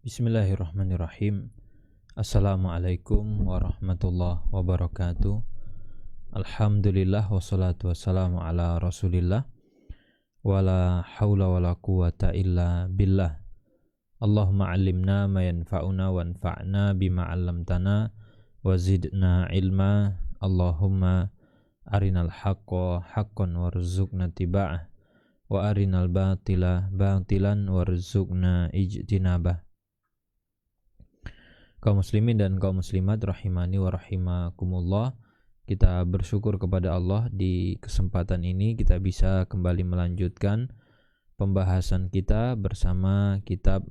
Bismillahirrahmanirrahim. Assalamualaikum warahmatullahi wabarakatuh. Alhamdulillah wassalatu wassalamu ala rasulillah. Wala hawla wala quwata illa billah. Allahumma allimna ma yanfa'una wanfa'na bima 'allamtana wa zidna ilma. Allahumma arinal haqqa haqqan warzuqna tiba'ah wa arinal batila batilan warzuqna ijtinabah. Kaum muslimin dan kaum muslimat rahimani wa rahimakumullah, kita bersyukur kepada Allah di kesempatan ini kita bisa kembali melanjutkan pembahasan kita bersama kitab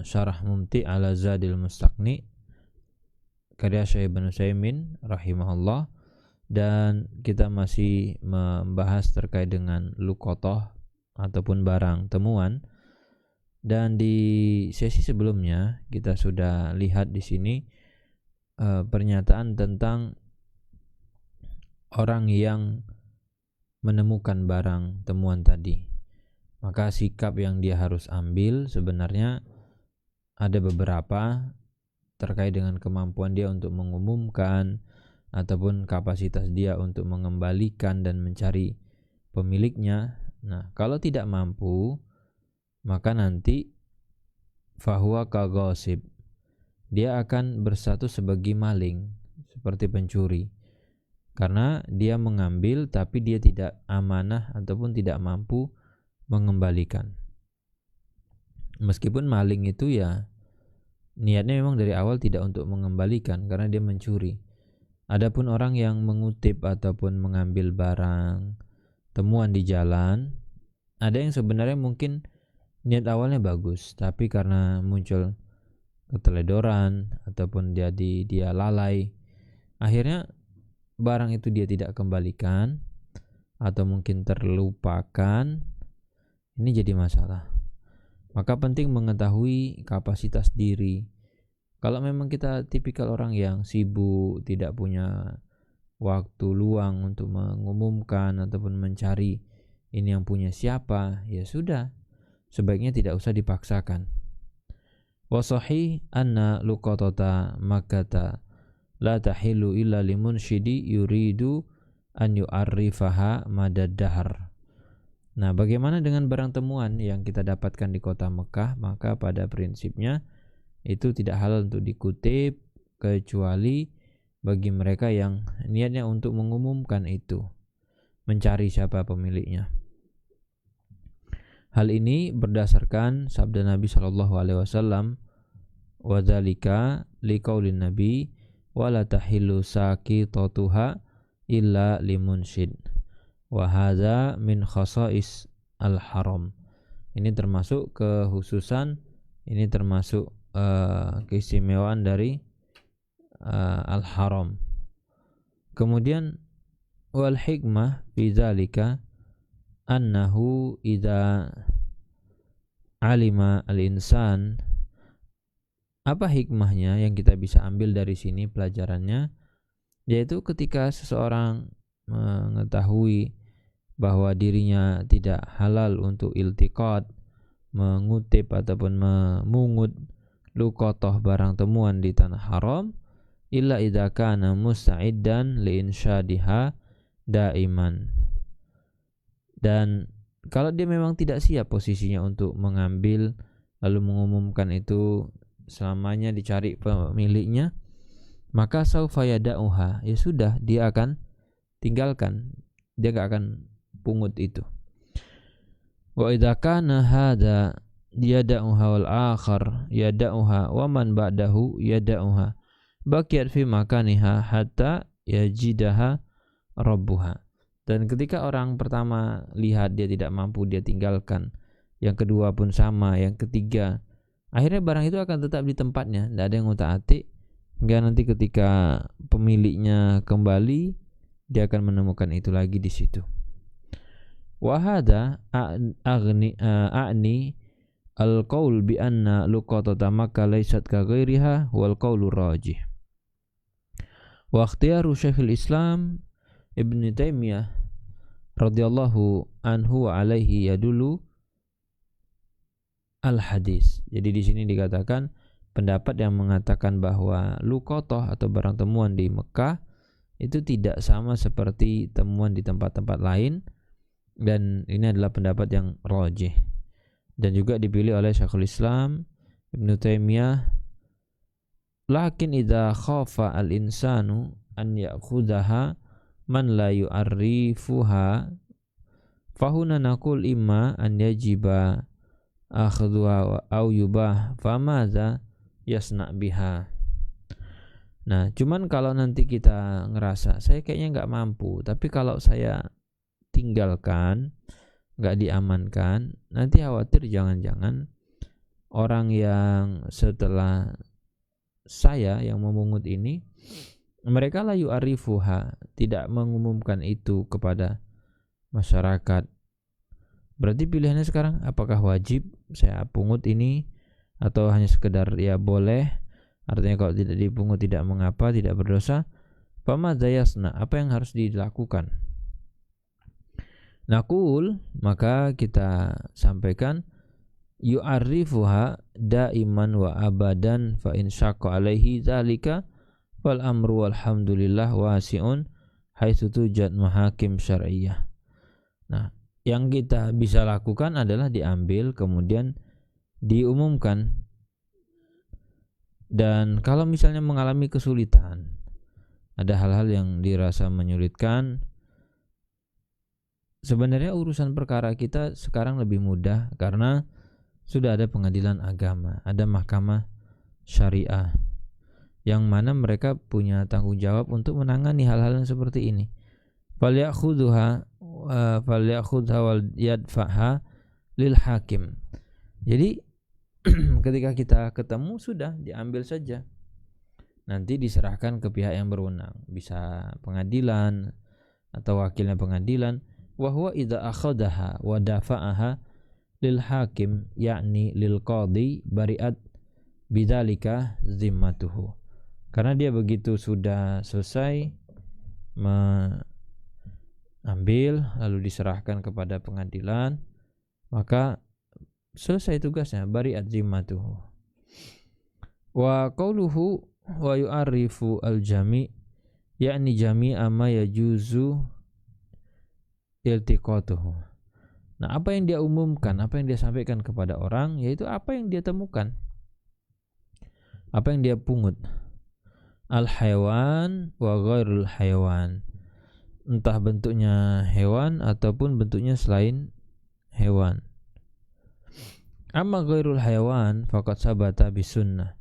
Syarah Mumti' ala Zadil Mustaqni karya Syekh Ibnu Utsaimin rahimahullah, dan kita masih membahas terkait dengan luqathah ataupun barang temuan. Dan di sesi sebelumnya kita sudah lihat di sini pernyataan tentang orang yang menemukan barang temuan tadi. Maka sikap yang dia harus ambil sebenarnya ada beberapa terkait dengan kemampuan dia untuk mengumumkan ataupun kapasitas dia untuk mengembalikan dan mencari pemiliknya. Nah, kalau tidak mampu, maka nanti fahuwa kaghasib, dia akan bersatu sebagai maling, seperti pencuri, karena dia mengambil tapi dia tidak amanah ataupun tidak mampu mengembalikan. Meskipun maling itu ya niatnya memang dari awal tidak untuk mengembalikan karena dia mencuri. Adapun orang yang mengutip ataupun mengambil barang temuan di jalan, ada yang sebenarnya mungkin niat awalnya bagus, tapi karena muncul keteledoran ataupun dia lalai, akhirnya barang itu dia tidak kembalikan atau mungkin terlupakan. Ini jadi masalah. Maka penting mengetahui kapasitas diri. Kalau memang kita tipikal orang yang sibuk, tidak punya waktu luang untuk mengumumkan ataupun mencari ini yang punya siapa, ya sudah, sebaiknya tidak usah dipaksakan. Wa sahih anna luqatata makkata la tahilu illa limunsyidi yuridu an yu'arrifaha madad dahar. Nah, bagaimana dengan barang temuan yang kita dapatkan di kota Mekah? Maka pada prinsipnya itu tidak halal untuk dikutip kecuali bagi mereka yang niatnya untuk mengumumkan itu, mencari siapa pemiliknya. Hal ini berdasarkan sabda Nabi SAW, wa dzalika liqaulin Nabi wala tahillu saqitatuha illa limunsyid wa hadza min khasais al-haram. Ini termasuk kekhususan, ini termasuk keistimewaan dari al-haram. Kemudian wal hikmah fi dzalika annahu idza alima al-insan. Apa hikmahnya yang kita bisa ambil dari sini pelajarannya? Yaitu ketika seseorang mengetahui bahwa dirinya tidak halal untuk iltiqat, mengutip ataupun memungut luqathah barang temuan di tanah haram, illa idza kana musta'iddan li insyadiha daiman. Dan kalau dia memang tidak siap posisinya untuk mengambil lalu mengumumkan itu selamanya dicari pemiliknya, maka saufa yada'uha, ya sudah, dia akan tinggalkan, dia gak akan pungut itu. Wa idza kana hadza yada'uha wal akhar yada'uha wa man ba'dahu yada'uha baqiyat fi makaniha hatta yajidaha rabbuha. Dan ketika orang pertama lihat dia tidak mampu, dia tinggalkan. Yang kedua pun sama, yang ketiga. Akhirnya barang itu akan tetap di tempatnya, tidak ada yang ngutak-atik. Hingga nanti ketika pemiliknya kembali, dia akan menemukan itu lagi di situ. Wa hadza a'ni al-qaul bi anna luqatata Makkah laysat ka ghairiha wal qaulu rajih. Wa ikhtiyaru Syekhul Islam Ibnu Taimiyah radhiyallahu anhu wa alaihi yadulu al-hadis. Jadi di sini dikatakan pendapat yang mengatakan bahwa luqatah atau barang temuan di Mekah itu tidak sama seperti temuan di tempat-tempat lain, dan ini adalah pendapat yang rajih dan juga dipilih oleh Syekhul Islam Ibnu Taimiyah. Lakin idza khafa al-insanu an ya'khudhaha man la yu'arrifuha fahuna naqul imma an yajiba akhdhuha aw yubah famadza yasna biha. Nah, cuman kalau nanti kita ngerasa saya kayaknya nggak mampu, tapi kalau saya tinggalkan, nggak diamankan, nanti khawatir jangan-jangan orang yang setelah saya yang memungut ini, mereka la yu'arifuha, tidak mengumumkan itu kepada masyarakat. Berarti pilihannya sekarang, apakah wajib saya pungut ini atau hanya sekedar ya boleh? Artinya kalau tidak dipungut tidak mengapa, tidak berdosa. Famadza yasna, apa yang harus dilakukan? Naqul, maka kita sampaikan yu'arifuha daiman wa abadan fa in syaqqa alaihi dzalika fal amru walhamdulillah wasi'un haitsu tujad mahakim syar'iyyah. Nah, yang kita bisa lakukan adalah diambil kemudian diumumkan. Dan kalau misalnya mengalami kesulitan, ada hal-hal yang dirasa menyulitkan, sebenarnya urusan perkara kita sekarang lebih mudah karena sudah ada pengadilan agama, ada mahkamah syariah yang mana mereka punya tanggung jawab untuk menangani hal-hal yang seperti ini. Falyakhudha wal yadfaha lil hakim. Jadi ketika kita ketemu sudah diambil saja, nanti diserahkan ke pihak yang berwenang, bisa pengadilan atau wakilnya pengadilan. Wa huwa idza akhadaha wa dafa'aha lil hakim yakni lil qadhi bari'at bidzalika zimmatuhu. Karena dia begitu sudah selesai mengambil lalu diserahkan kepada pengadilan, maka selesai tugasnya, bari'at zimmatuhu. Wa qauluhu wa yu'arifu al-jami' yakni jami'a ma yajuzu iltiqatuhu. Nah, apa yang dia umumkan, apa yang dia sampaikan kepada orang, yaitu apa yang dia temukan, apa yang dia pungut. Al-hayawan wa ghairul hayawan, entah bentuknya hewan ataupun bentuknya selain hewan. Amma ghairul hayawan faqad sabata bisunnah.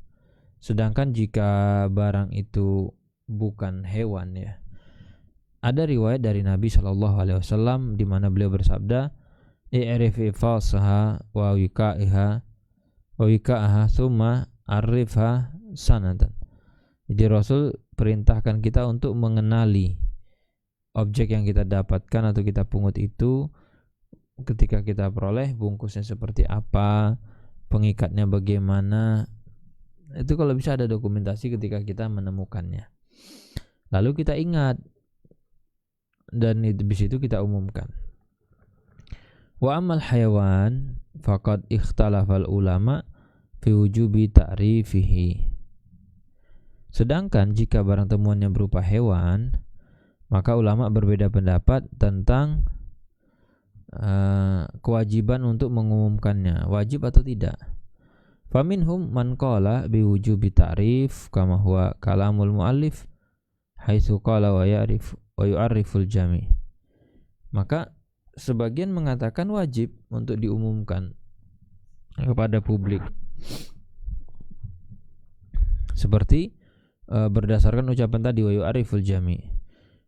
Sedangkan jika barang itu bukan hewan, ya, ada riwayat dari Nabi SAW di mana beliau bersabda, i'rifi falsaha wa wika'aha thumma arifha sanatan. Jadi Rasul perintahkan kita untuk mengenali objek yang kita dapatkan atau kita pungut itu ketika kita peroleh, bungkusnya seperti apa, pengikatnya bagaimana. Itu kalau bisa ada dokumentasi ketika kita menemukannya, lalu kita ingat, dan di situ kita umumkan. Wa amal hayawan faqad ikhtalafal ulama fi wujubi ta'rifihi. Sedangkan jika barang temuannya berupa hewan, maka ulama berbeda pendapat tentang kewajiban untuk mengumumkannya, wajib atau tidak. Faminhum man qala biwujubi ta'rif kama huwa kalamul muallif haitsu qala wa yu'arriful jami'. Maka sebagian mengatakan wajib untuk diumumkan kepada publik, seperti berdasarkan ucapan tadi wa yu'arriful jami'.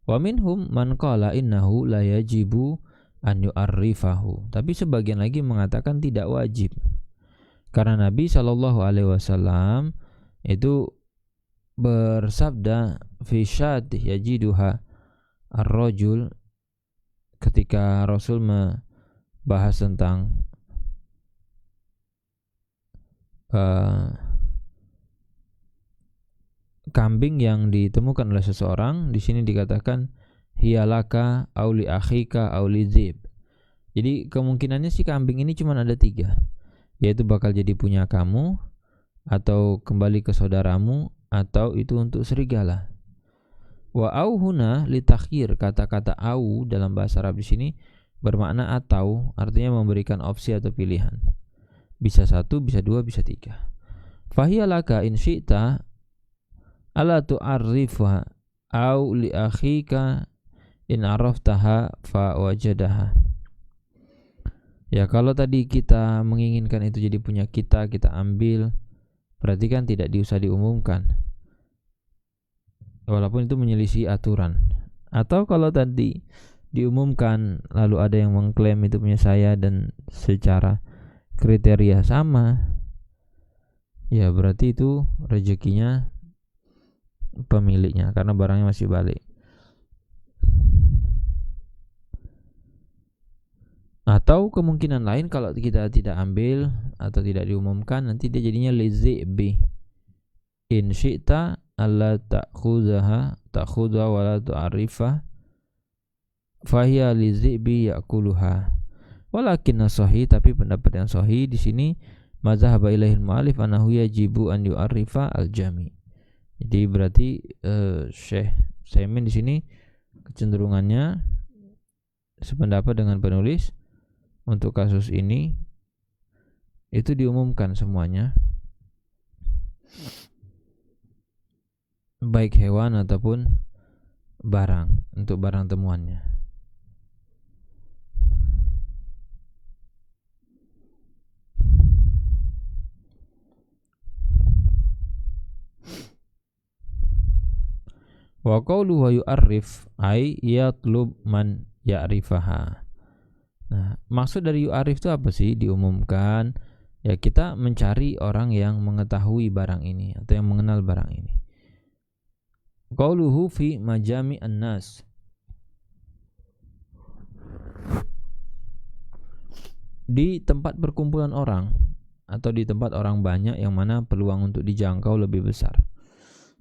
Wa minhum man qala innahu la yajibu an yu'arrifahu. Tapi sebagian lagi mengatakan tidak wajib, karena Nabi SAW itu bersabda fi syatih yajiduha ar-rajul, ketika Rasul membahas tentang kambing yang ditemukan oleh seseorang. Di sini dikatakan hiyalaka auli akhika auli zib. Jadi kemungkinannya si kambing ini cuma ada 3. yaitu bakal jadi punya kamu, atau kembali ke saudaramu, atau itu untuk serigala. Wa au huna litakhir, kata-kata au dalam bahasa Arab di sini bermakna atau, artinya memberikan opsi atau pilihan. Bisa satu, bisa dua, bisa tiga. Fahiya laka in syi'ta ala tu'arrifa au li akhika in araftaha fa wajadaha. Ya, kalau tadi kita menginginkan itu jadi punya kita ambil, berarti kan tidak diusah diumumkan, walaupun itu menyelisih aturan. Atau kalau tadi diumumkan lalu ada yang mengklaim itu punya saya dan secara kriteria sama, ya berarti itu rezekinya pemiliknya karena barangnya masih balik. Atau kemungkinan lain, kalau kita tidak ambil atau tidak diumumkan, nanti dia jadinya lizi'bi. In syi'ta alla ta'khudha wa la tu'arrifa fahiya lizi'bi ya'kuluha. Walakin sahih, tapi pendapat yang sahih di sini mazhab ilaihil mu'alif anahu yajibu an yu'arrifa al-jami. Jadi berarti Syekh Saimin di sini kecenderungannya sependapat dengan penulis untuk kasus ini itu diumumkan semuanya, baik hewan ataupun barang, untuk barang temuannya. Wa qawluhu yu'arrif ay yatlub man ya'rifaha. Nah, maksud dari yu'arif itu apa sih? Diumumkan. Ya, kita mencari orang yang mengetahui barang ini atau yang mengenal barang ini. Qauluhu fi majami an-nas. Di tempat perkumpulan orang atau di tempat orang banyak yang mana peluang untuk dijangkau lebih besar.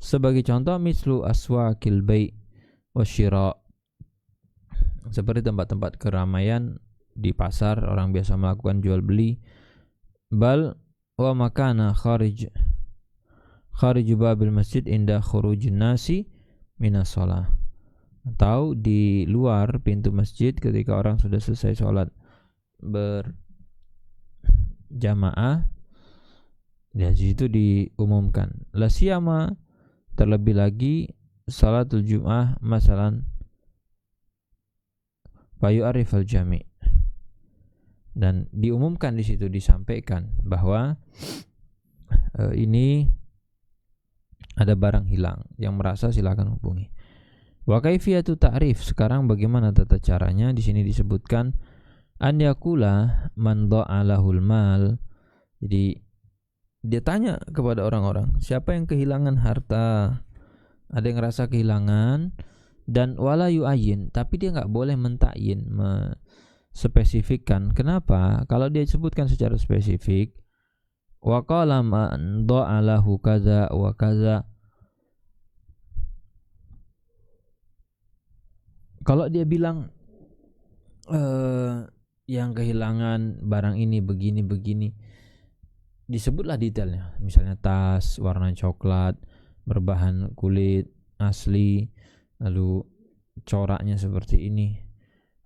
Sebagai contoh, mislu aswaqil bai' wasyira. Seperti tempat-tempat keramaian di pasar, orang biasa melakukan jual beli. Bal wa makana kharij babil masjid inda khurujin nasi minas shalah. Atau di luar pintu masjid ketika orang sudah selesai sholat berjamaah, di situ diumumkan. La siyama, terlebih lagi salatul jum'ah masalan, fayu arifal jami'. Dan diumumkan di situ, disampaikan bahwa ini ada barang hilang, yang merasa silakan hubungi. Wa kaifiyatu ta'rif, sekarang bagaimana tata caranya? Di sini disebutkan an yakula man dha'alahul mal. Jadi dia tanya kepada orang-orang, siapa yang kehilangan harta? Ada yang ngerasa kehilangan, dan wala yu'ayyin, tapi dia enggak boleh mentakyin, spesifikkan. Kenapa? Kalau dia sebutkan secara spesifik, wa qala man dha'alahu kaza wa kaza, kalau dia bilang yang kehilangan barang ini begini-begini, disebutlah detailnya. Misalnya tas warna coklat, berbahan kulit asli, lalu coraknya seperti ini.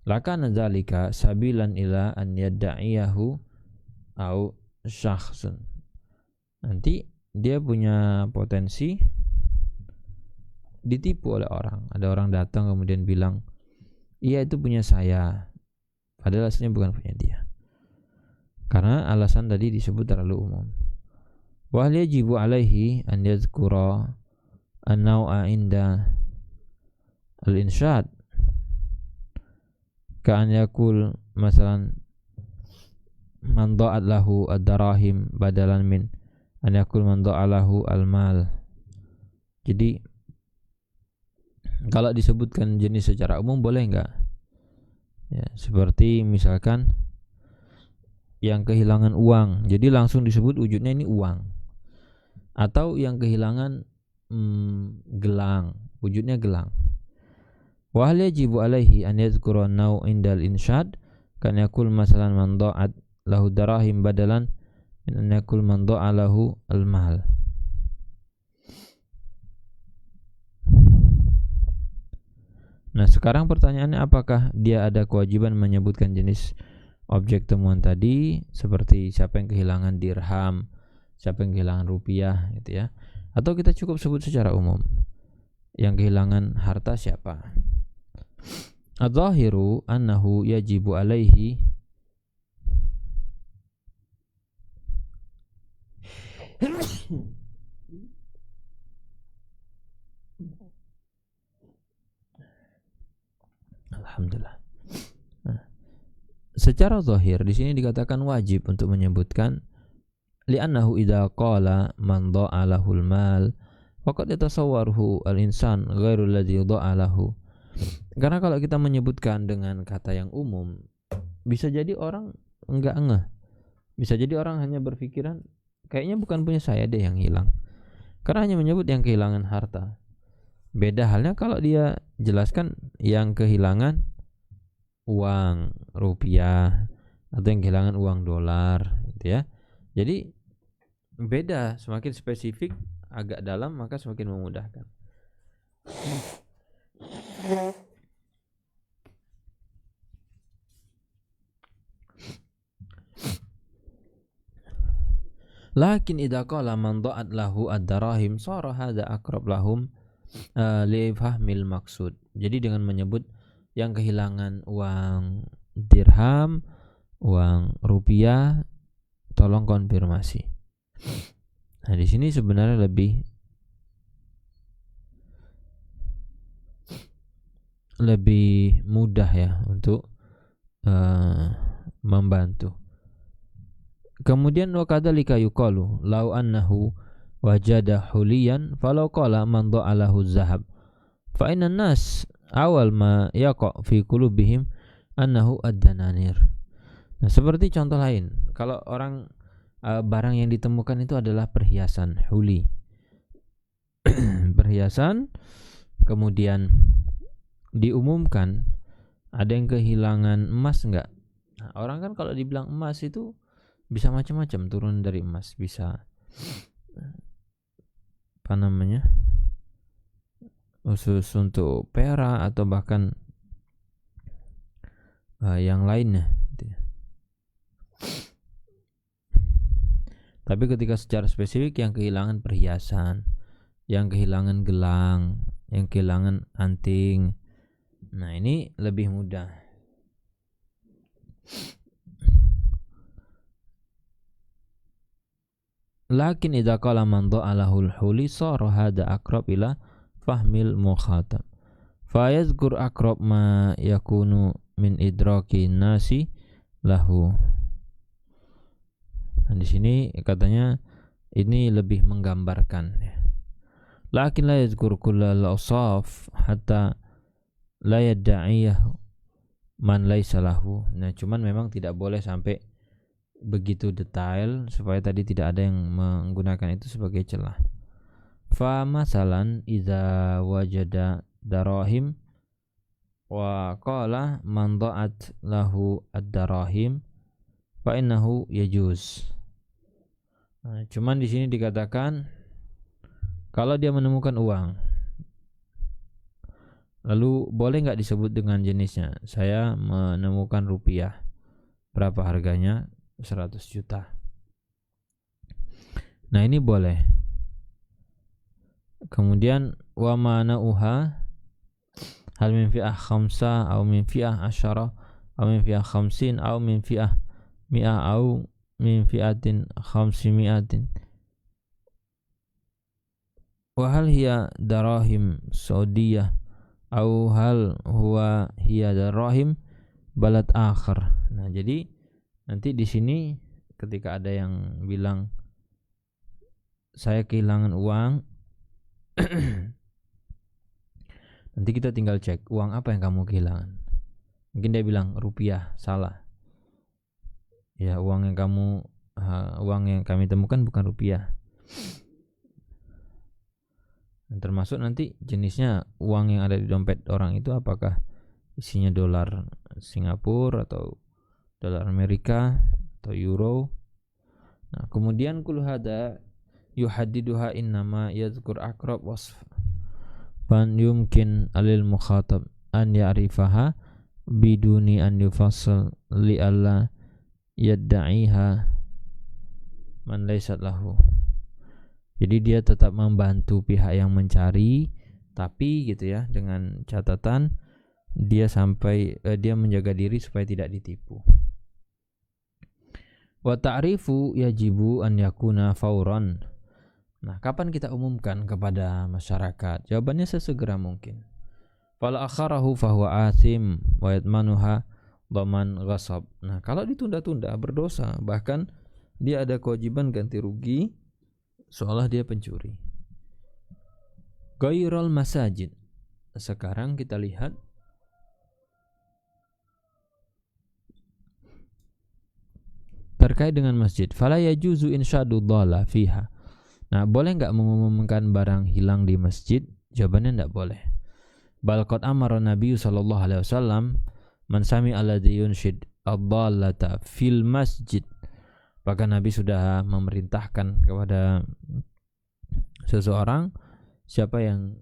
Lakana dzalika sabilan ila an yad'iyahu au syakhsun. Nanti dia punya potensi ditipu oleh orang. Ada orang datang kemudian bilang, iya itu punya saya, padahal aslinya bukan punya dia, karena alasan tadi disebut terlalu umum. Wa yajibu alaihi an yadhkura an-naw'a inda al-insyad, ka'an yakul masalan man dha'at lahu ad-darahim badalan min an yakul man dha'a lahu al-mal. Jadi kalau disebutkan jenis secara umum boleh enggak? Ya, seperti misalkan yang kehilangan uang, jadi langsung disebut wujudnya ini uang. Atau yang kehilangan gelang, wujudnya gelang. Wa hal yajibu alaihi an yadhkura an-naw' indal insyad, kan yakul masalan man dha'at lahu darahim badalan min an yakul man dha'a lahu al-mal. Nah, sekarang pertanyaannya, apakah dia ada kewajiban menyebutkan jenis objek temuan tadi, seperti siapa yang kehilangan dirham, siapa yang kehilangan rupiah gitu ya, atau kita cukup sebut secara umum yang kehilangan harta siapa? Adz-dzahiru annahu yajibu alaihi Alhamdulillah. Nah, secara zahir di sini dikatakan wajib untuk menyebutkan, li'annahu idza qala man dha'a lahul mal faqad yatasawwaruhu al-insan ghairu alladhi dha'a lahu. Karena kalau kita menyebutkan dengan kata yang umum, bisa jadi orang enggak ngeh. Bisa jadi orang hanya berpikiran kayaknya bukan punya saya deh yang hilang. Karena hanya menyebut yang kehilangan harta. Beda halnya kalau dia jelaskan yang kehilangan uang rupiah atau yang kehilangan uang dolar gitu ya. Jadi beda, semakin spesifik agak dalam maka semakin memudahkan. Lakin idza qala man dha'at lahu ad-darahim sara hadza aqrab lahum li fahmil maksud. Jadi dengan menyebut yang kehilangan uang dirham, uang rupiah, tolong konfirmasi. Nah, di sini sebenarnya lebih mudah ya untuk membantu. Kemudian wa kadzalika yuqalu law annahu wajada huliyan falau qala man dha'alahu zahab fa inna nas awal ma yaqa fi qulubihim annahu ad-dananir. Nah, seperti contoh lain, kalau orang barang yang ditemukan itu adalah perhiasan huli. Perhiasan, kemudian diumumkan ada yang kehilangan emas enggak. Nah, orang kan kalau dibilang emas itu bisa macam-macam, turun dari emas, bisa apa namanya, khusus untuk perak atau bahkan yang lainnya gitu ya. Tapi ketika secara spesifik yang kehilangan perhiasan, yang kehilangan gelang, yang kehilangan anting, nah ini lebih mudah. Lakin idza qala man dha'alahul huli sara hada aqrab ila fahmil mukhatab. Fa yazkur aqrab ma yakunu min idraki nasi lahu. Nah, di sini katanya ini lebih menggambarkan ya. Lakin la yazkur kullal awsaf hatta la yad'iyah man laysa lahu. Nah, cuman memang tidak boleh sampai begitu detail supaya tadi tidak ada yang menggunakan itu sebagai celah. Fa masalan idza wajada darahim wa qala man dha'at lahu ad-darahim fa innahu yajuz. Nah, cuman di sini dikatakan kalau dia menemukan uang, lalu boleh nggak disebut dengan jenisnya? Saya menemukan rupiah, berapa harganya? 100 juta. Nah, ini boleh. Kemudian wa mana'uha hal min fi'ah khamsa aw min fi'ah asyara aw min fi'ah khamsin aw min fi'ah mi'ah aw min fi'atin khamsimi'atin wa hal hiya darahim saudiyah aw hal huwa hiya darahim balad akhar. Nah, jadi nanti di sini ketika ada yang bilang saya kehilangan uang, nanti kita tinggal cek uang apa yang kamu kehilangan. Mungkin dia bilang rupiah, salah. Ya, uang yang kami temukan bukan rupiah. Dan termasuk nanti jenisnya uang yang ada di dompet orang itu apakah isinya dolar Singapura atau dolar Amerika atau euro. Nah, kemudian kul hada yuhaddiduha innama yadhkur aqrab wasf fan yumkin alil mukhatab an ya'rifaha biduni an yufassal li alla yadda'iha man laysat lahu. Jadi dia tetap membantu pihak yang mencari, tapi gitu ya, dengan catatan dia menjaga diri supaya tidak ditipu. Wa ta'rifu yajibu an yakuna fauran. Nah, kapan kita umumkan kepada masyarakat? Jawabannya sesegera mungkin. Fal akharahu fahuwa athim wa yatmanuha dhaman ghasab. Nah, kalau ditunda-tunda berdosa, bahkan dia ada kewajiban ganti rugi seolah dia pencuri. Ghairul masajid. Sekarang kita lihat terkait dengan masjid. Fala yajuzu insyadu dhalla fiha. Nah, boleh enggak mengumumkan barang hilang di masjid? Jawabannya enggak boleh. Bal qad amara Nabi sallallahu alaihi wasallam man sami alladhi yunshid ad-dhallata fil masjid. Bahkan Nabi sudah memerintahkan kepada seseorang, siapa yang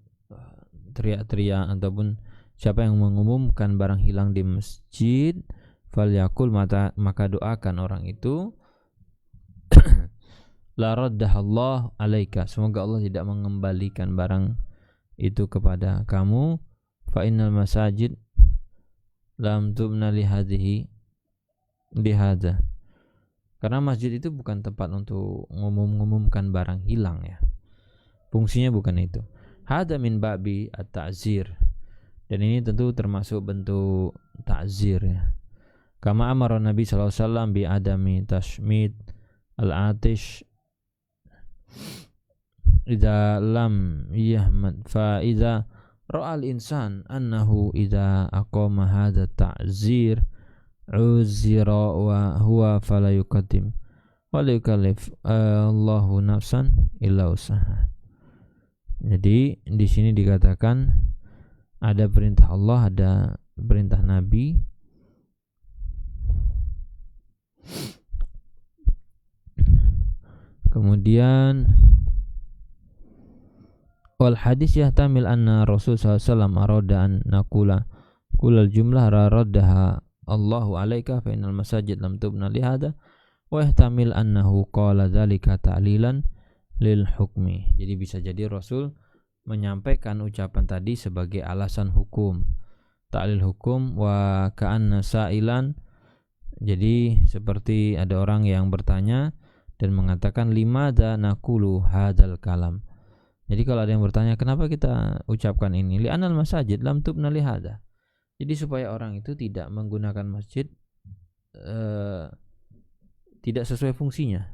teriak-teriak ataupun siapa yang mengumumkan barang hilang di masjid, falyakul, maka doakan orang itu la raddahallah alaika, semoga Allah tidak mengembalikan barang itu kepada kamu. Fa innal masajid lam tubna li hadhihi bihadza. Karena masjid itu bukan tempat untuk ngumumkan barang hilang ya. Fungsinya bukan itu. Hada min babi at-ta'zir. Dan ini tentu termasuk bentuk ta'zir ya. Kama amara Nabi sallallahu alaihi wasallam bi adami tashmid al-atish idza lam yahmad fa idza ra'a al-insan annahu idza aqama hadha ta'zir uzira wa huwa fala yuqaddim wa la yukallif Allahu nafsan illa usaha. Jadi di sini dikatakan ada perintah Allah, ada perintah Nabi. Kemudian wal hadis yahtamil anna Rasul sallallahu alaihi wasallam arada an naqula kulal jumlah raddaha Allahu alaika fa innal masajid lam tubna li hada wa yahtamil annahu qala dzalika ta'lilan lil hukmi. Jadi bisa jadi Rasul menyampaikan ucapan tadi sebagai alasan hukum, ta'lil hukum, wa ka'anna sa'ilan. Jadi seperti ada orang yang bertanya dan mengatakan limadza naqulu hadzal kalam. Jadi kalau ada yang bertanya kenapa kita ucapkan ini, li'anal masajid lam tubna li hadza. Jadi supaya orang itu tidak menggunakan masjid tidak sesuai fungsinya.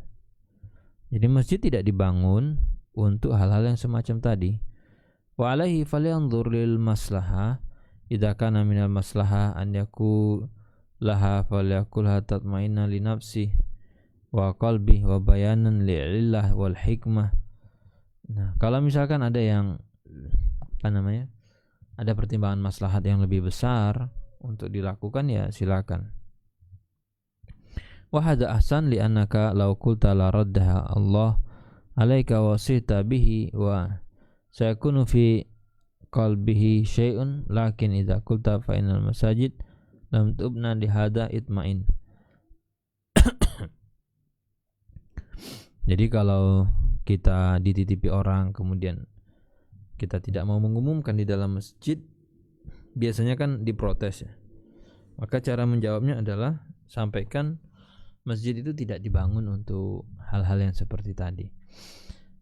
Jadi masjid tidak dibangun untuk hal-hal yang semacam tadi. Wa alaihi falyanzur lil maslahah, idza kana minal maslahah an yakulaha falyakulha tatma'inna li nafsi wa qalbi wa bayanan li'illah wal hikmah. Nah, kalau misalkan ada yang ada pertimbangan maslahat yang lebih besar untuk dilakukan, ya silakan. Wa hadza ahsan li annaka law qulta la raddaha Allah alaika wa sita bihi wa sayakunu fi qalbihi syai'un, lakin idza qulta fa innal masajid lam tubna li hadza itma'in. Jadi kalau kita dititipi orang kemudian kita tidak mau mengumumkan di dalam masjid, biasanya kan diprotes ya. Maka cara menjawabnya adalah sampaikan masjid itu tidak dibangun untuk hal-hal yang seperti tadi.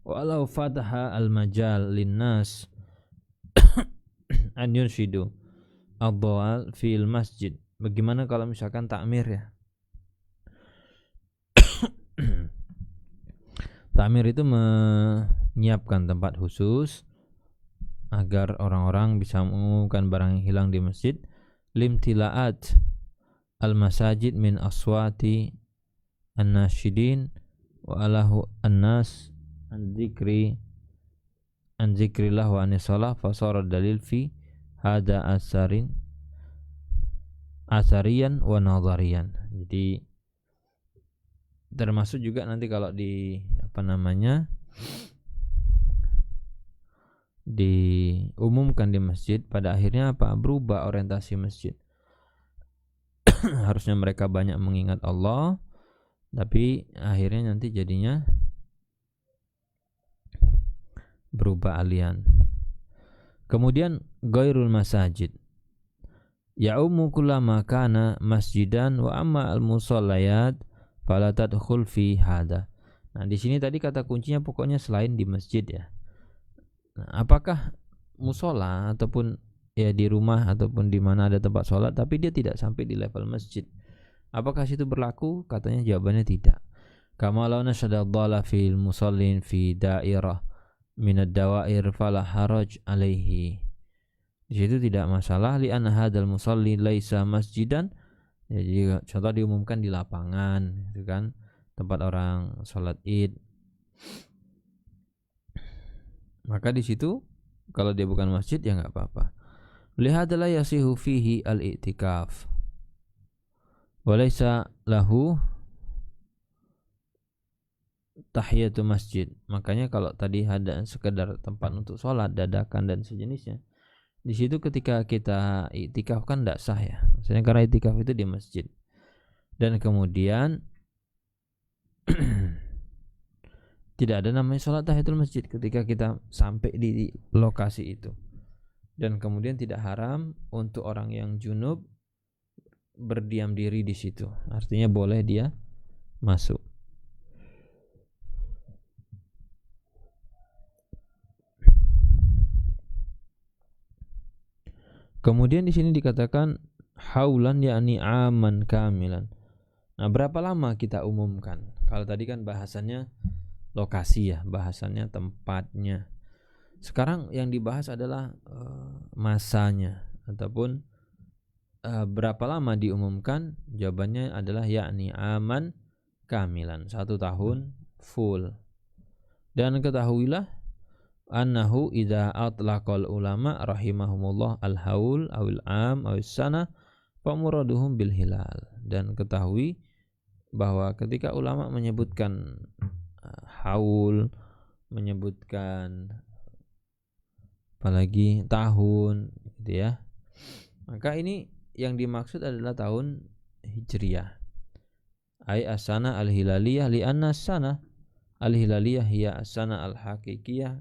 Walau fataha al-majal linnas an yunshidu ad-dhawal fil masjid. Bagaimana kalau misalkan takmir ya? Takmir itu menyiapkan tempat khusus agar orang-orang bisa mengumumkan barang yang hilang di masjid. Limtilaat al-masajid min aswati an-nasyidin wa alahu an-nas an zikrillah wa anisalah fasara dalil fi hada asarian wa nadharian. Jadi termasuk juga nanti kalau diumumkan di masjid, pada akhirnya berubah orientasi masjid. Harusnya mereka banyak mengingat Allah, tapi akhirnya nanti jadinya berubah alian. Kemudian ghairul masajid ya'ummu kullama kana masjidan wa amma al-musallayat fala tadkhul fi hada. Nah, di sini tadi kata kuncinya pokoknya selain di masjid ya. Nah, apakah musola ataupun ya di rumah ataupun di mana ada tempat sholat tapi dia tidak sampai di level masjid, apakah situ berlaku? Katanya jawabannya tidak. Kama law nashada dhalla fil musallin fi dairah minad dawair fala haraj alaihi. Di situ tidak masalah, li anna hadzal musalli laisa masjidan. Jadi contoh diumumkan di lapangan, gitu kan, tempat orang sholat Id. Maka di situ kalau dia bukan masjid ya enggak apa-apa. Lihada la yasihu fihi al-i'tikaf. Wa laisa lahu tahiyatu masjid. Makanya kalau tadi ada sekedar tempat untuk sholat dadakan dan sejenisnya, di situ ketika kita i'tikaf kan tidak sah ya. Maksudnya karena i'tikaf itu di masjid. Dan kemudian tidak ada namanya sholat tahiyatul masjid ketika kita sampai di lokasi itu. Dan kemudian tidak haram untuk orang yang junub berdiam diri di situ. Artinya boleh dia masuk. Kemudian di sini dikatakan haulan yakni aman kamilan. Nah, berapa lama kita umumkan? Kalau tadi kan bahasannya lokasi ya, bahasannya tempatnya. Sekarang yang dibahas adalah masanya ataupun berapa lama diumumkan. Jawabannya adalah yakni aman kamilan, 1 tahun full. Dan ketahuilah annahu idza atlaqal ulama rahimahumullah al-haul awil am awis sana famuraduhum bil hilal. Dan ketahui bahwa ketika ulama menyebutkan haul, menyebutkan apalagi tahun gitu ya, maka ini yang dimaksud adalah tahun hijriyah, ay asana al-hilaliyah, li anna sana al-hilaliyah hiya asana al-haqiqiyah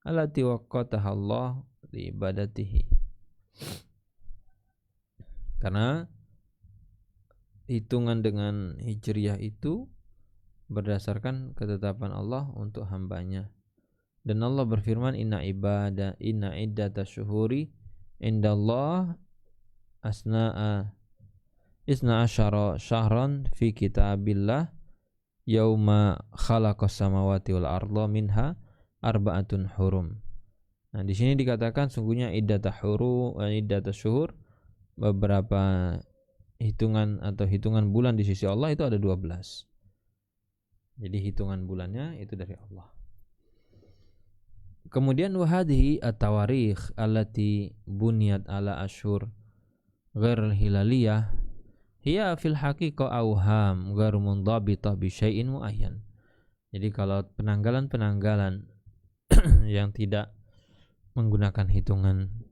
allati waqqataha Allah li ibadatihi. Karena hitungan dengan hijriyah itu berdasarkan ketetapan Allah untuk hambanya. Dan Allah berfirman, inna iddatash syuhuri indallah isna asyara syahran fi kitabillah yauma khalaqas samawati wal arda minha arba'atun hurum. Nah, di sini dikatakan sungguhnya iddatash syuhur, beberapa hitungan atau hitungan bulan di sisi Allah itu ada 12. Jadi hitungan bulannya itu dari Allah. Kemudian wahadhi at-tawarikh allati buniyat ala ashhur ghair hilaliyah hiya fil haqiqah awham ghair mundhabitah bi syai'in muayyan. Jadi kalau penanggalan yang tidak menggunakan hitungan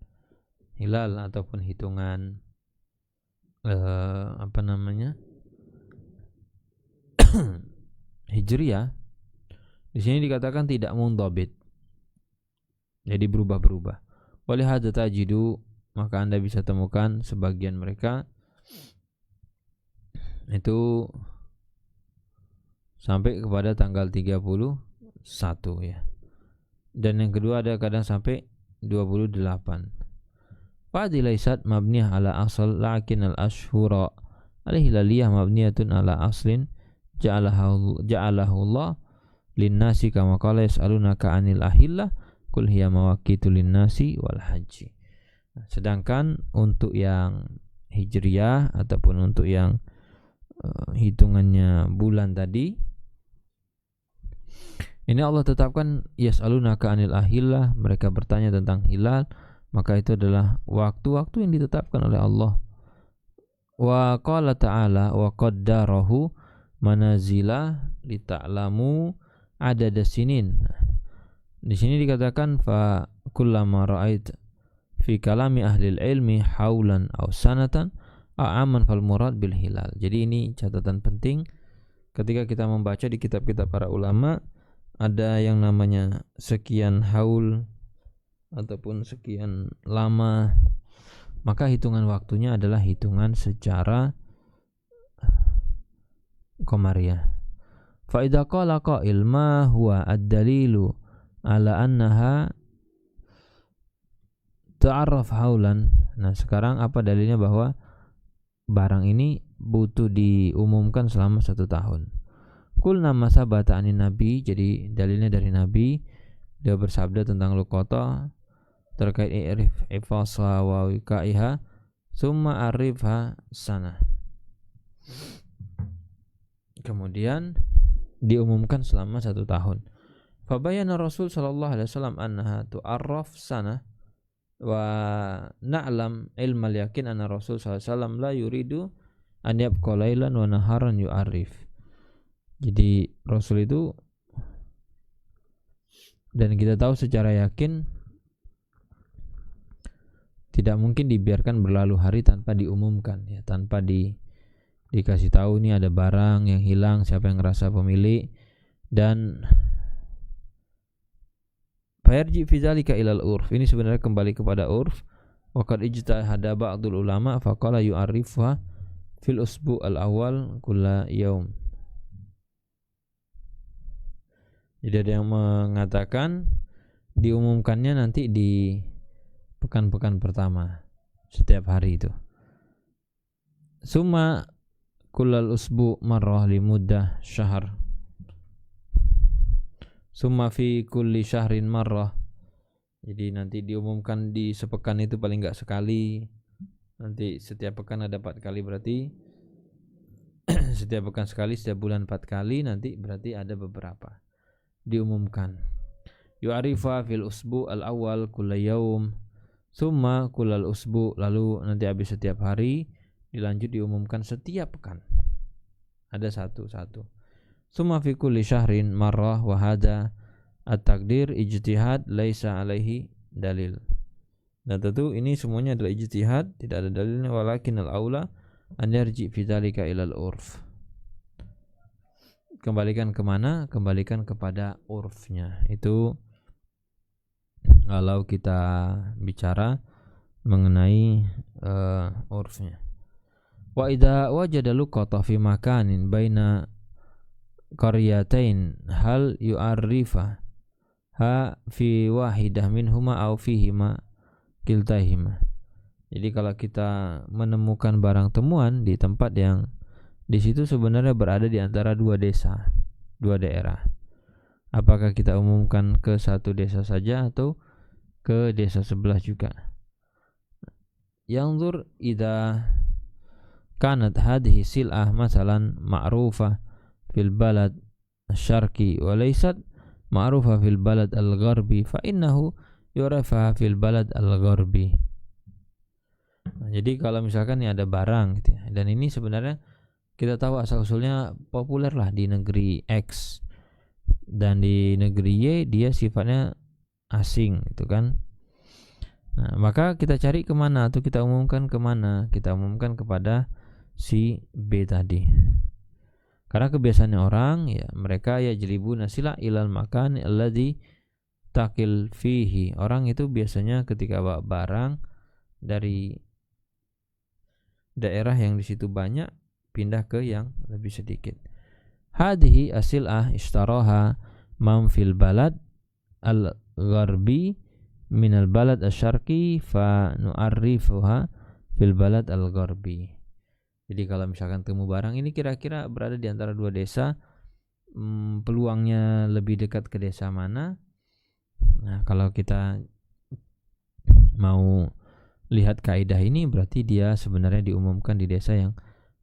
hilal ataupun hitungan hijriyah, di sini dikatakan tidak mundhabit, jadi berubah-berubah. Oleh hadza tajidu, maka Anda bisa temukan sebagian mereka itu sampai kepada tanggal 31 ya. Dan yang kedua ada kadang sampai 28. Fadi laysat mabniyah ala asal lakin al-ashhura al-hilaliyah mabniyatun ala aslin ja'alahu Allah linnasi kama qala yas'alunaka 'anil ahillah qul hiya mawaqitu linnasi wal haji. Sedangkan untuk yang hijriyah ataupun untuk yang hitungannya bulan tadi, ini Allah tetapkan yas'alunaka 'anil ahillah, mereka bertanya tentang hilal, maka itu adalah waktu-waktu yang ditetapkan oleh Allah. Wa qala ta'ala wa qaddarahu manazila lita'lamu adada sinin. Di sini dikatakan fa kullama ra'ait fi kalami ahli ilmi haulan aw sanatan a'aman fal murad bil hilal. Jadi ini catatan penting ketika kita membaca di kitab-kitab para ulama, ada yang namanya sekian haul ataupun sekian lama, maka hitungan waktunya adalah hitungan secara qamariyah. Fa idza qala qa'il ma huwa ad-dalilu ala annaha ta'arraf haulan. Nah, sekarang apa dalilnya bahwa barang ini butuh diumumkan selama 1 tahun? Qulna ma sabata anin nabi, jadi dalilnya dari nabi, dia bersabda tentang luqata terkait i'rif ifasa wa wikaiha summa arifha sana. Kemudian diumumkan selama 1 tahun. Fabayana Rasul sallallahu alaihi wasallam annaha tu'arraf sana wa na'lam ilmal yakin anna Rasul sallallahu alaihi wasallam la yuridu an yabqa lailan wa naharan yu'arrif. Jadi Rasul itu, dan kita tahu secara yakin tidak mungkin dibiarkan berlalu hari tanpa diumumkan, ya, tanpa dikasih tahu nih ada barang yang hilang, siapa yang ngerasa pemilik, dan fayarji fi dzalika ilal urf. Ini sebenarnya kembali kepada urf. Wa qad ijtahada ba'dul ulama faqala yu'arrifuha fil usbu' al-awwal kulla yaum. Jadi ada yang mengatakan diumumkannya nanti di pekan-pekan pertama setiap hari itu. Summa kullal usbu' marrah li muddah syahr. Summa fi kulli syahrin marrah. Jadi nanti diumumkan di sepekan itu paling enggak sekali. Nanti setiap pekan ada 4 kali, berarti setiap pekan sekali, setiap bulan 4 kali, nanti berarti ada beberapa diumumkan. Yu'arifa fil usbu' al-awwal kulla yaum summa kullal usbu', lalu nanti habis setiap hari, dilanjut diumumkan setiap pekan. Ada satu-satu. Summa fi kulli syahrin marrah wa hada at-taqdir ijtihad laisa alaihi dalil. Dan tentu ini semuanya adalah ijtihad, tidak ada dalilnya, walakin al-aula an yarji fi dzalika ila al-urf. Kembalikan kemana? Kembalikan kepada urfnya. Itu kalau kita bicara mengenai urfnya. Wa idza wajada luqata fi makanin baina qaryatain hal yu'arrifa ha fi wahidah minhuma aw fihima kiltahima. Jadi kalau kita menemukan barang temuan di tempat yang di situ sebenarnya berada di antara 2 desa, 2 daerah, apakah kita umumkan ke satu desa saja atau ke desa sebelah juga? Yanzur idza kanat hadhihi sil'ah masalan ma'rufah fil balad asy-syarqi wa laysat ma'rufah fil balad al-gharbi fa innahu yurafa fil balad al-gharbi. Nah, jadi kalau misalkan ini ada barang gitu ya, dan ini sebenarnya kita tahu asal usulnya populer lah di negeri X, dan di negeri Y dia sifatnya asing gitu kan. Nah, maka kita cari kemana atau kita umumkan kemana? Kita umumkan kepada si B tadi. Karena kebiasaannya orang, ya mereka ya jelibu nasila ilal makan alladzi takil fihi. Orang itu biasanya ketika bawa barang dari daerah yang di situ banyak, pindah ke yang lebih sedikit. Hadhihi asil'ah ishtaraha man fil balad al-gharbi min al-balad asy-syarqi fa nu'arrifuha fil balad al-gharbi. Jadi kalau misalkan temu barang ini kira-kira berada di antara 2 desa, peluangnya lebih dekat ke desa mana? Nah, kalau kita mau lihat kaidah ini, berarti dia sebenarnya diumumkan di desa yang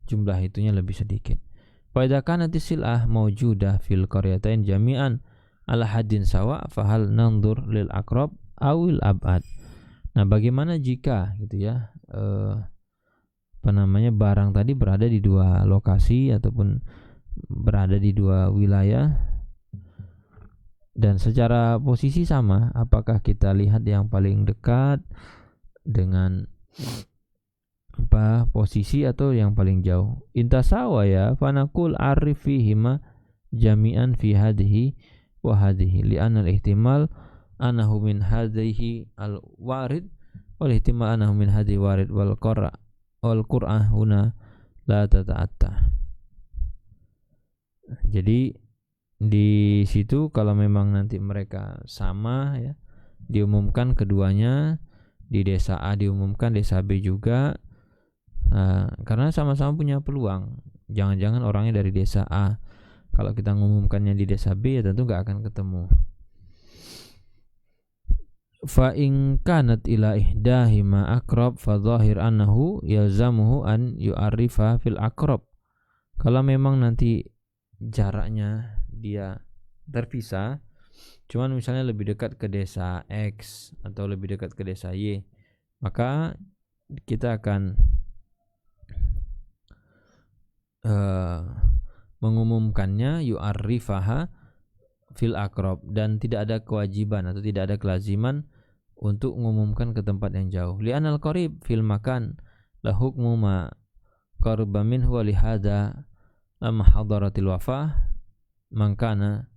jumlah itunya lebih sedikit. Fa idza kanat sil'ah mawjudah fil qaryatain jami'an ala haddin sawa fa hal nanzur lil aqrab awil abad. Nah, bagaimana jika gitu ya, barang tadi berada di 2 lokasi ataupun berada di dua wilayah dan secara posisi sama, apakah kita lihat yang paling dekat dengan posisi atau yang paling jauh. Intasawa ya fanaqul arif fihima jami'an fi hadhihi wa hadhihi li'anna al-ihtimal anahu min hadhihi al-warid wal ihtimal anahu min hadhihi warid wal qur'an huna la tata'atta. Jadi di situ kalau memang nanti mereka sama ya, diumumkan keduanya, di desa A diumumkan, desa B juga, karena sama-sama punya peluang. Jangan-jangan orangnya dari desa A, kalau kita ngumumkannya di desa B ya tentu gak akan ketemu. Fa in kanat ila ihdahima aqrab fa dhahir annahu yalzamuhu an yu'arifa fil aqrab. Kalau memang nanti jaraknya dia terpisah, cuman misalnya lebih dekat ke desa X atau lebih dekat ke desa Y, maka kita akan mengumumkannya yu'arifaha fil aqrab, dan tidak ada kewajiban atau tidak ada kelaziman untuk mengumumkan ke tempat yang jauh. Li'anal qarib fil makan la hukmu ma qarba minhu wa lihada lamma hadaratil wafah man kana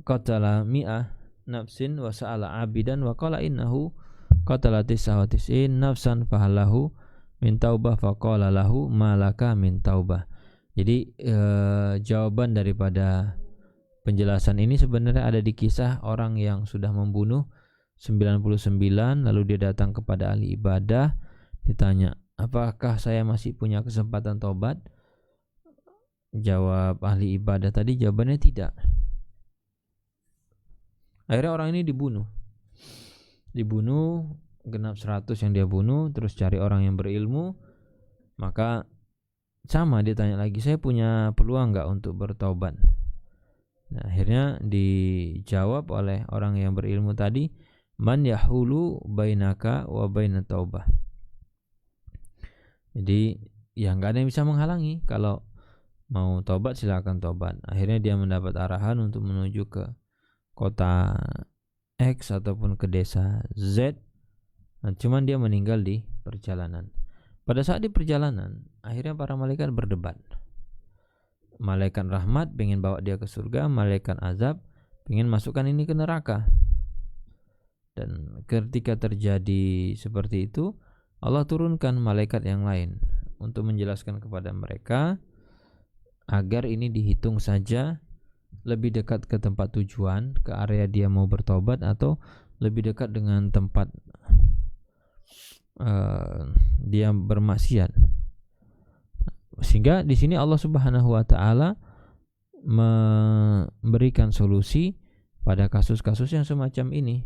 qatala mi'ah nafsin wa sa'ala abidan wa qala innahu qatala 99 nafsan fahalahu min taubah faqala lahu malaka min taubah. Jadi jawaban daripada penjelasan ini sebenarnya ada di kisah orang yang sudah membunuh 99 lalu dia datang kepada ahli ibadah, ditanya, apakah saya masih punya kesempatan tobat? Jawab ahli ibadah tadi, jawabannya tidak. Akhirnya orang ini dibunuh genap 100 yang dia bunuh, terus cari orang yang berilmu. Maka sama, dia tanya lagi, saya punya peluang gak untuk bertaubat? Nah, akhirnya dijawab oleh orang yang berilmu tadi, man yahulu bainaka wa bainat taubah. Jadi ya gak ada yang bisa menghalangi, kalau mau tobat silakan tobat. Akhirnya dia mendapat arahan untuk menuju ke kota X ataupun ke desa Z. Nah, cuman dia meninggal di perjalanan. Pada saat di perjalanan, akhirnya para malaikat berdebat. Malaikat rahmat pengen bawa dia ke surga, malaikat azab pengen masukkan ini ke neraka. Dan ketika terjadi seperti itu, Allah turunkan malaikat yang lain untuk menjelaskan kepada mereka agar ini dihitung saja lebih dekat ke tempat tujuan, ke area dia mau bertobat, atau lebih dekat dengan tempat dia bermaksiat. Sehingga di sini Allah Subhanahu wa taala memberikan solusi pada kasus-kasus yang semacam ini.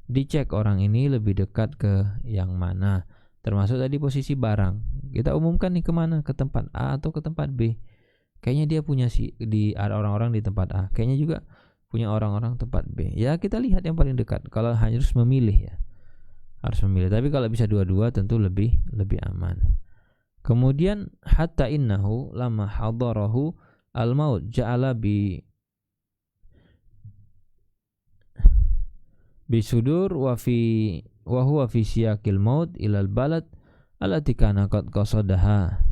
Dicek orang ini lebih dekat ke yang mana, termasuk tadi posisi barang. Kita umumkan nih kemana, ke tempat A atau ke tempat B. Kayaknya dia punya ada orang-orang di tempat A, kayaknya juga punya orang-orang tempat B. Ya kita lihat yang paling dekat. Kalau harus memilih ya, harus memilih. Tapi kalau bisa dua-dua tentu lebih aman. Kemudian hatta innahu lama hadarahu al-maut ja'ala bisudur wa huwa fi siyaqil maut ilal balad allati kana qad qasadaha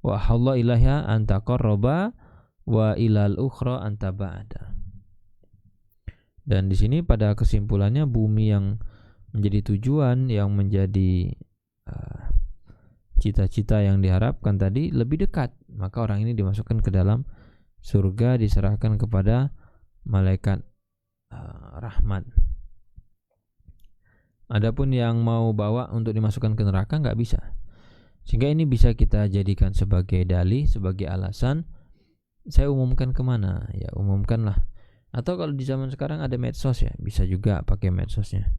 wa halla ilaiha an taqarraba wa ilal ukhra an taba'ada. Dan di sini pada kesimpulannya bumi yang menjadi tujuan, yang menjadi cita-cita yang diharapkan tadi lebih dekat, maka orang ini dimasukkan ke dalam surga, diserahkan kepada malaikat rahmat. Adapun yang mau bawa untuk dimasukkan ke neraka nggak bisa. Sehingga ini bisa kita jadikan sebagai dalih, sebagai alasan. Saya umumkan kemana? Ya umumkanlah. Atau kalau di zaman sekarang ada medsos ya, bisa juga pakai medsosnya.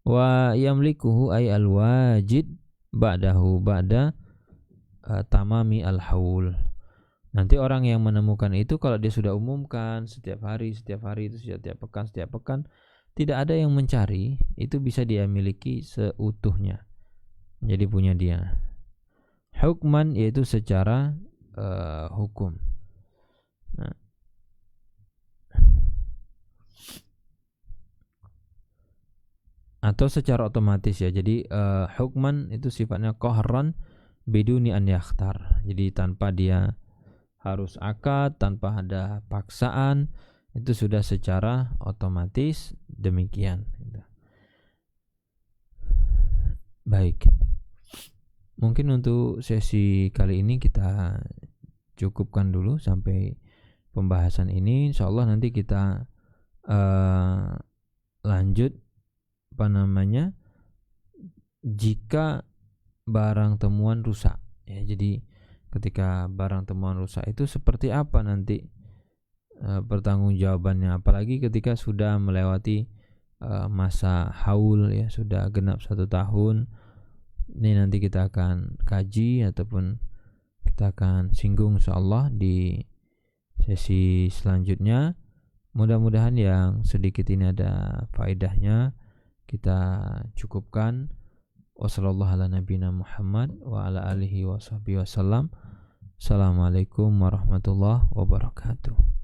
Wa yamlikuhu ay al-wajid ba'dahu ba'da tamami al-haul. Nanti orang yang menemukan itu kalau dia sudah umumkan setiap hari itu setiap pekan, tidak ada yang mencari, itu bisa dia miliki seutuhnya. Jadi punya dia. Hukman yaitu secara hukum. Nah, atau secara otomatis ya. Jadi hukman itu sifatnya qahran biduni an yakhtar. Jadi tanpa dia harus akad, tanpa ada paksaan, itu sudah secara otomatis demikian. Baik. Mungkin untuk sesi kali ini kita cukupkan dulu sampai pembahasan ini. Insyaallah nanti kita lanjut jika barang temuan rusak ya. Jadi ketika barang temuan rusak itu seperti apa nanti pertanggungjawabannya, apalagi ketika sudah melewati masa haul ya, sudah genap 1 tahun. Ini nanti kita akan kaji ataupun kita akan singgung insyaallah di sesi selanjutnya. Mudah-mudahan yang sedikit ini ada faedahnya. Kita cukupkan. Wassallallahu ala nabiyina Muhammad wa ala alihi wa sahbihi wasallam. Assalamualaikum warahmatullahi wabarakatuh.